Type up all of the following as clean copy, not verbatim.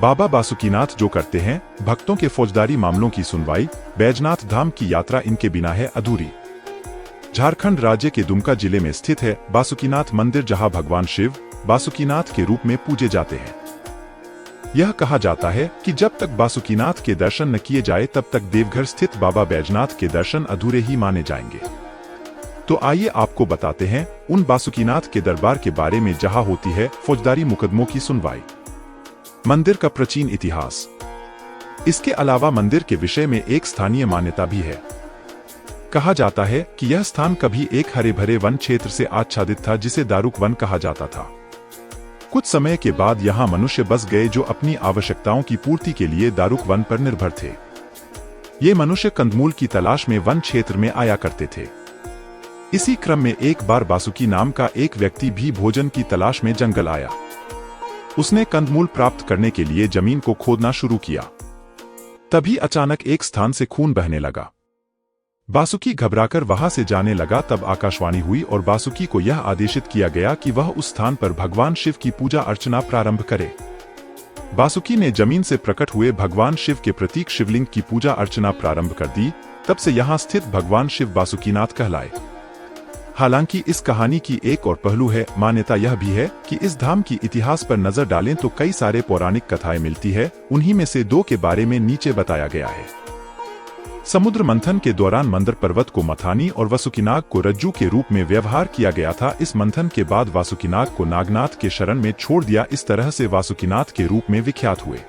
बाबा बासुकीनाथ जो करते हैं भक्तों के फौजदारी मामलों की सुनवाई, बैजनाथ धाम की यात्रा इनके बिना है अधूरी। झारखंड राज्य के दुमका जिले में स्थित है बासुकीनाथ मंदिर, जहां भगवान शिव बासुकीनाथ के रूप में पूजे जाते हैं। यह कहा जाता है कि जब तक बासुकीनाथ के दर्शन न किए जाए तब तक देवघर स्थित बाबा बैजनाथ के दर्शन अधूरे ही माने जाएंगे। तो आइए आपको बताते हैं उन बासुकीनाथ के दरबार के बारे में जहां होती है फौजदारी मुकदमों की सुनवाई। मंदिर का प्राचीन इतिहास। इसके अलावा मंदिर के विषय में एक स्थानीय मान्यता भी है। कहा जाता है कि यह स्थान कभी एक हरे भरे वन क्षेत्र से आच्छादित था जिसे दारुक वन कहा जाता था। कुछ समय के बाद यहाँ मनुष्य बस गए जो अपनी आवश्यकताओं की पूर्ति के लिए दारुक वन पर निर्भर थे। ये मनुष्य कंदमूल की तलाश में वन क्षेत्र में आया करते थे। इसी क्रम में एक बार बासुकी नाम का एक व्यक्ति भी भोजन की तलाश में जंगल आया। उसने कंदमूल प्राप्त करने के लिए जमीन को खोदना शुरू किया। तभी अचानक एक स्थान से खून बहने लगा। बासुकी घबराकर वहां से जाने लगा। तब आकाशवाणी हुई और बासुकी को यह आदेशित किया गया कि वह उस स्थान पर भगवान शिव की पूजा अर्चना प्रारंभ करे। बासुकी ने जमीन से प्रकट हुए भगवान शिव के प्रतीक शिवलिंग की पूजा अर्चना प्रारंभ कर दी। तब से यहाँ स्थित भगवान शिव बासुकीनाथ कहलाए। हालांकि इस कहानी की एक और पहलू है। मान्यता यह भी है कि इस धाम की इतिहास पर नजर डालें तो कई सारे पौराणिक कथाएं मिलती है। उन्हीं में से दो के बारे में नीचे बताया गया है। समुद्र मंथन के दौरान मंदर पर्वत को मथानी और वासुकीनाग को रज्जू के रूप में व्यवहार किया गया था। इस मंथन के बाद वासुकीनाग को नागनाथ के शरण में छोड़ दिया। इस तरह से वासुकीनाथ के रूप में विख्यात हुए।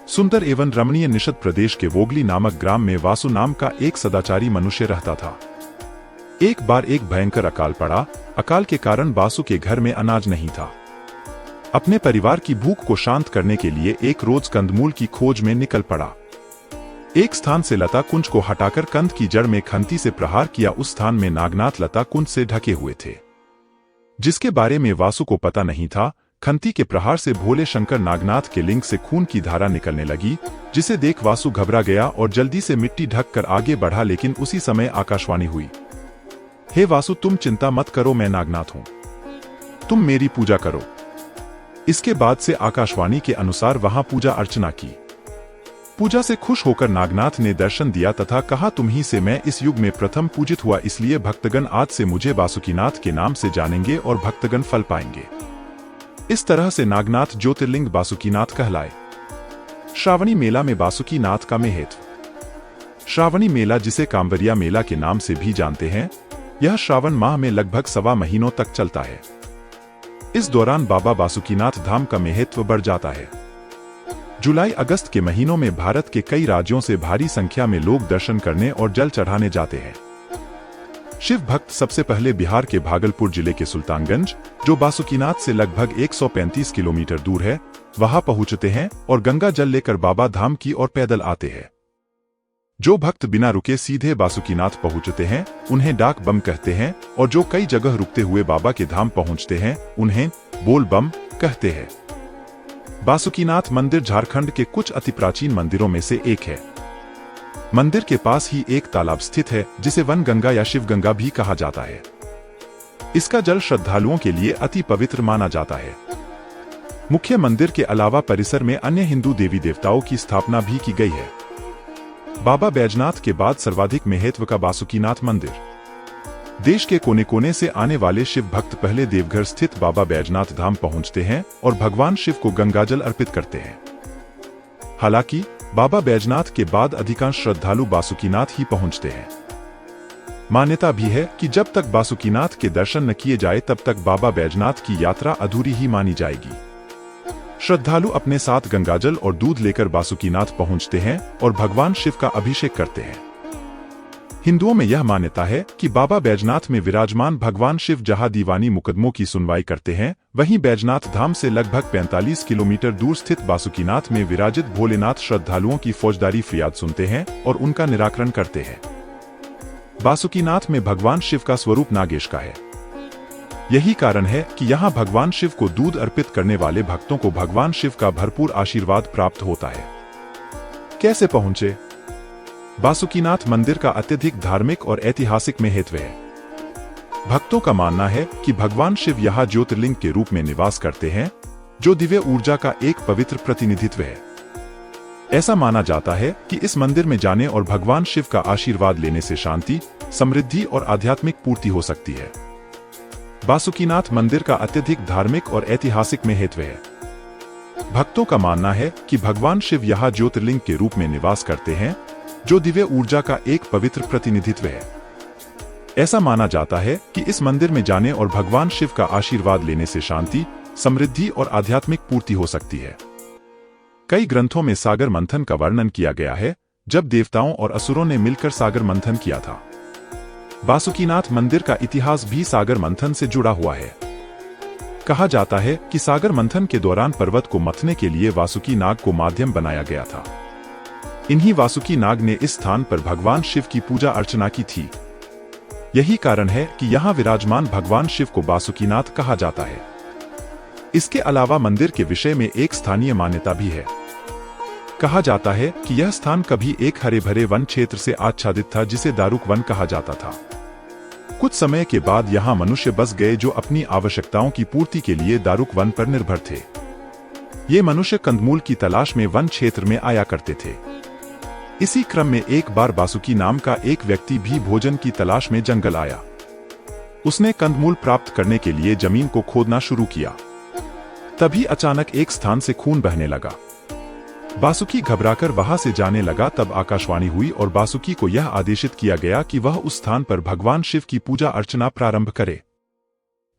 सुंदर एवं रमणीय निषद प्रदेश के वोगली नामक ग्राम में वासु नाम का एक सदाचारी मनुष्य रहता था। एक बार एक भयंकर अकाल पड़ा। अकाल के कारण वासु के घर में अनाज नहीं था। अपने परिवार की भूख को शांत करने के लिए एक रोज कंदमूल की खोज में निकल पड़ा। एक स्थान से लता कुंज को हटाकर कंद की जड़ में खंती से प्रहार किया। उस स्थान में नागनाथ लता कुंज से ढके हुए थे, जिसके बारे में वासु को पता नहीं था। खंती के प्रहार से भोले शंकर नागनाथ के लिंग से खून की धारा निकलने लगी, जिसे देख वासु घबरा गया और जल्दी से मिट्टी ढक कर आगे बढ़ा। लेकिन उसी समय आकाशवाणी हुई, हे वासु, तुम चिंता मत करो, मैं नागनाथ हूं, तुम मेरी पूजा करो। इसके बाद से आकाशवाणी के अनुसार वहां पूजा अर्चना की। पूजा से खुश होकर नागनाथ ने दर्शन दिया तथा कहा, तुम्ही से मैं इस युग में प्रथम पूजित हुआ, इसलिए भक्तगण आज से मुझे बासुकीनाथ के नाम से जानेंगे और भक्तगण फल पाएंगे। इस तरह से नागनाथ ज्योतिर्लिंग बासुकीनाथ कहलाए। श्रावणी मेला में बासुकीनाथ का महत्व। श्रावणी मेला, जिसे कांवरिया मेला के नाम से भी जानते हैं, यह श्रावण माह में लगभग 1.25 महीनों तक चलता है। इस दौरान बाबा बासुकीनाथ धाम का महत्व बढ़ जाता है। जुलाई अगस्त के महीनों में भारत के कई राज्यों से भारी संख्या में लोग दर्शन करने और जल चढ़ाने जाते हैं। शिव भक्त सबसे पहले बिहार के भागलपुर जिले के सुल्तानगंज, जो बासुकीनाथ से लगभग 135 किलोमीटर दूर है, वहां पहुंचते हैं और गंगा जल लेकर बाबा धाम की ओर पैदल आते हैं। जो भक्त बिना रुके सीधे बासुकीनाथ पहुंचते हैं उन्हें डाक बम कहते हैं, और जो कई जगह रुकते हुए बाबा के धाम पहुंचते हैं उन्हें बोल बम कहते हैं। बासुकीनाथ मंदिर झारखंड के कुछ अति प्राचीन मंदिरों में से एक है। मंदिर के पास ही एक तालाब स्थित है, जिसे वन गंगा या शिव गंगा भी कहा जाता है। इसका जल श्रद्धालुओं के लिए अति पवित्र माना जाता है। मुख्य मंदिर के अलावा परिसर में अन्य हिंदू देवी देवताओं की स्थापना भी की गई है। बाबा बैजनाथ के बाद सर्वाधिक महत्व का बासुकीनाथ मंदिर। देश के कोने कोने से आने वाले शिव भक्त पहले देवघर स्थित बाबा बैजनाथ धाम पहुंचते हैं और भगवान शिव को गंगाजल अर्पित करते हैं। हालांकि बाबा बैजनाथ के बाद अधिकांश श्रद्धालु बासुकीनाथ ही पहुंचते हैं। मान्यता भी है कि जब तक बासुकीनाथ के दर्शन न किए जाए तब तक बाबा बैजनाथ की यात्रा अधूरी ही मानी जाएगी। श्रद्धालु अपने साथ गंगाजल और दूध लेकर बासुकीनाथ पहुंचते हैं और भगवान शिव का अभिषेक करते हैं। हिंदुओं में यह मान्यता है कि बाबा बैजनाथ में विराजमान भगवान शिव जहां दीवानी मुकदमों की सुनवाई करते हैं, वहीं बैजनाथ धाम से लगभग 45 किलोमीटर दूर स्थित बासुकीनाथ में विराजित भोलेनाथ श्रद्धालुओं की फौजदारी फरियाद सुनते हैं और उनका निराकरण करते हैं। बासुकीनाथ में भगवान शिव का स्वरूप नागेश का है। यही कारण है कि यहाँ भगवान शिव को दूध अर्पित करने वाले भक्तों को भगवान शिव का भरपूर आशीर्वाद प्राप्त होता है। कैसे पहुंचे? बासुकीनाथ मंदिर का अत्यधिक धार्मिक और ऐतिहासिक महत्व है। भक्तों का मानना है कि भगवान शिव यहाँ ज्योतिर्लिंग के रूप में निवास करते हैं, जो दिव्य ऊर्जा का एक पवित्र प्रतिनिधित्व है। ऐसा माना जाता है कि इस मंदिर में जाने और भगवान शिव का आशीर्वाद लेने से शांति, समृद्धि और आध्यात्मिक पूर्ति हो सकती है। बासुकीनाथ मंदिर का अत्यधिक धार्मिक और ऐतिहासिक महत्व है। भक्तों का मानना है कि भगवान शिव यहाँ ज्योतिर्लिंग के रूप में निवास करते हैं, जो दिव्य ऊर्जा का एक पवित्र प्रतिनिधित्व है। ऐसा माना जाता है कि इस मंदिर में जाने और भगवान शिव का आशीर्वाद लेने से शांति, समृद्धि और आध्यात्मिक पूर्ति हो सकती है। कई ग्रंथों में सागर मंथन का वर्णन किया गया है, जब देवताओं और असुरों ने मिलकर सागर मंथन किया था। बासुकीनाथ मंदिर का इतिहास भी सागर मंथन से जुड़ा हुआ है। कहा जाता है कि सागर मंथन के दौरान पर्वत को मथने के लिए वासुकी नाग को माध्यम बनाया गया था। इन्हीं वासुकी नाग ने इस स्थान पर भगवान शिव की पूजा अर्चना की थी। यही कारण है कि यहाँ विराजमान भगवान शिव को बासुकीनाथ कहा जाता है। इसके अलावा मंदिर के विषय में एक स्थानीय मान्यता भी है। कहा जाता है कि यह स्थान कभी एक हरे भरे वन क्षेत्र से आच्छादित था, जिसे दारुक वन कहा जाता था। कुछ समय के बाद यहाँ मनुष्य बस गए, जो अपनी आवश्यकताओं की पूर्ति के लिए दारुक वन पर निर्भर थे। ये मनुष्य कंदमूल की तलाश में वन क्षेत्र में आया करते थे। इसी क्रम में एक बार बासुकी नाम का एक व्यक्ति भी भोजन की तलाश में जंगल आया। उसने कंदमूल प्राप्त करने के लिए जमीन को खोदना शुरू किया। तभी अचानक एक स्थान से खून बहने लगा। बासुकी घबराकर वहां से जाने लगा। तब आकाशवाणी हुई और बासुकी को यह आदेशित किया गया कि वह उस स्थान पर भगवान शिव की पूजा अर्चना प्रारंभ करे।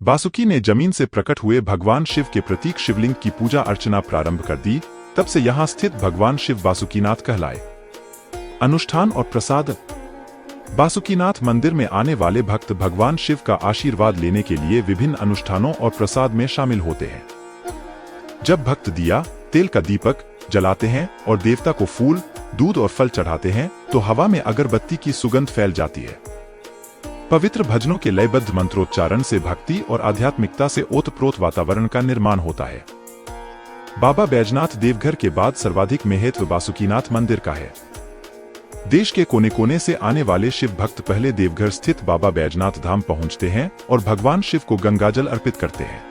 बासुकी ने जमीन से प्रकट हुए भगवान शिव के प्रतीक शिवलिंग की पूजा अर्चना प्रारंभ कर दी। तब से यहाँ स्थित भगवान शिव बासुकीनाथ कहलाए। अनुष्ठान और प्रसाद। बासुकीनाथ मंदिर में आने वाले भक्त भगवान शिव का आशीर्वाद लेने के लिए विभिन्न अनुष्ठानों और प्रसाद में शामिल होते हैं। जब भक्त दिया, तेल का दीपक जलाते हैं और देवता को फूल, दूध और फल चढ़ाते हैं, तो हवा में अगरबत्ती की सुगंध फैल जाती है। पवित्र भजनों के लयबद्ध मंत्रोच्चारण से भक्ति और आध्यात्मिकता से ओतप्रोत वातावरण का निर्माण होता है। बाबा बैजनाथ देवघर के बाद सर्वाधिक महत्व बासुकीनाथ मंदिर का है। देश के कोने कोने से आने वाले शिव भक्त पहले देवघर स्थित बाबा बैजनाथ धाम पहुंचते हैं और भगवान शिव को गंगाजल अर्पित करते हैं।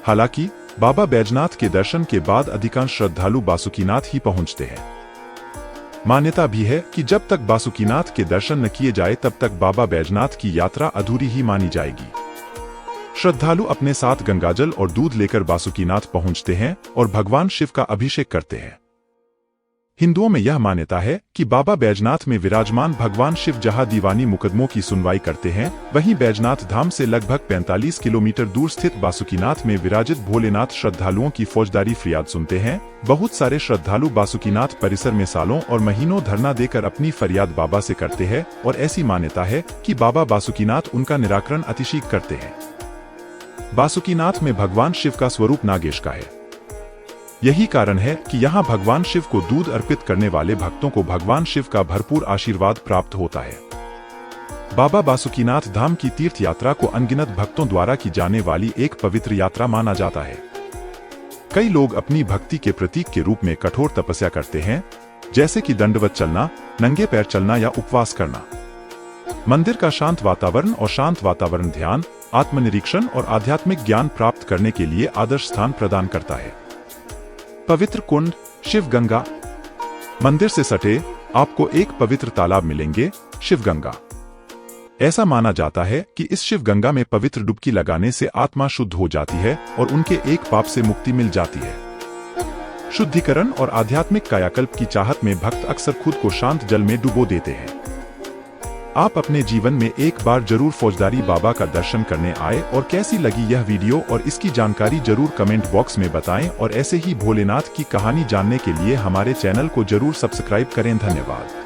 हालांकि बाबा बैजनाथ के दर्शन के बाद अधिकांश श्रद्धालु बासुकीनाथ ही पहुंचते हैं। मान्यता भी है कि जब तक बासुकीनाथ के दर्शन न किए जाए, तब तक बाबा बैजनाथ की यात्रा अधूरी ही मानी जाएगी। श्रद्धालु अपने साथ गंगाजल और दूध लेकर बासुकीनाथ पहुंचते हैं और भगवान शिव का अभिषेक करते हैं। हिंदुओं में यह मान्यता है कि बाबा बैजनाथ में विराजमान भगवान शिव जहां दीवानी मुकदमों की सुनवाई करते हैं, वहीं बैजनाथ धाम से लगभग 45 किलोमीटर दूर स्थित बासुकीनाथ में विराजित भोलेनाथ श्रद्धालुओं की फौजदारी फरियाद सुनते हैं। बहुत सारे श्रद्धालु बासुकीनाथ परिसर में सालों और महीनों धरना देकर अपनी फरियाद बाबा से करते हैं और ऐसी मान्यता है कि बाबा बासुकीनाथ उनका निराकरण अतिशीघ्र करते हैं। बासुकीनाथ में भगवान शिव का स्वरूप नागेश का है। यही कारण है कि यहाँ भगवान शिव को दूध अर्पित करने वाले भक्तों को भगवान शिव का भरपूर आशीर्वाद प्राप्त होता है। बाबा बासुकीनाथ धाम की तीर्थ यात्रा को अनगिनत भक्तों द्वारा की जाने वाली एक पवित्र यात्रा माना जाता है। कई लोग अपनी भक्ति के प्रतीक के रूप में कठोर तपस्या करते हैं, जैसे कि दंडवत चलना, नंगे पैर चलना या उपवास करना। मंदिर का शांत वातावरण और शांत वातावरण ध्यान, आत्मनिरीक्षण और आध्यात्मिक ज्ञान प्राप्त करने के लिए आदर्श स्थान प्रदान करता है। पवित्र कुंड, शिव गंगा। मंदिर से सटे आपको एक पवित्र तालाब मिलेंगे, शिवगंगा। ऐसा माना जाता है कि इस शिव गंगा में पवित्र डुबकी लगाने से आत्मा शुद्ध हो जाती है और उनके एक पाप से मुक्ति मिल जाती है। शुद्धिकरण और आध्यात्मिक कायाकल्प की चाहत में भक्त अक्सर खुद को शांत जल में डुबो देते हैं। आप अपने जीवन में एक बार जरूर फौजदारी बाबा का दर्शन करने आए। और कैसी लगी यह वीडियो और इसकी जानकारी जरूर कमेंट बॉक्स में बताएं और ऐसे ही भोलेनाथ की कहानी जानने के लिए हमारे चैनल को जरूर सब्सक्राइब करें। धन्यवाद।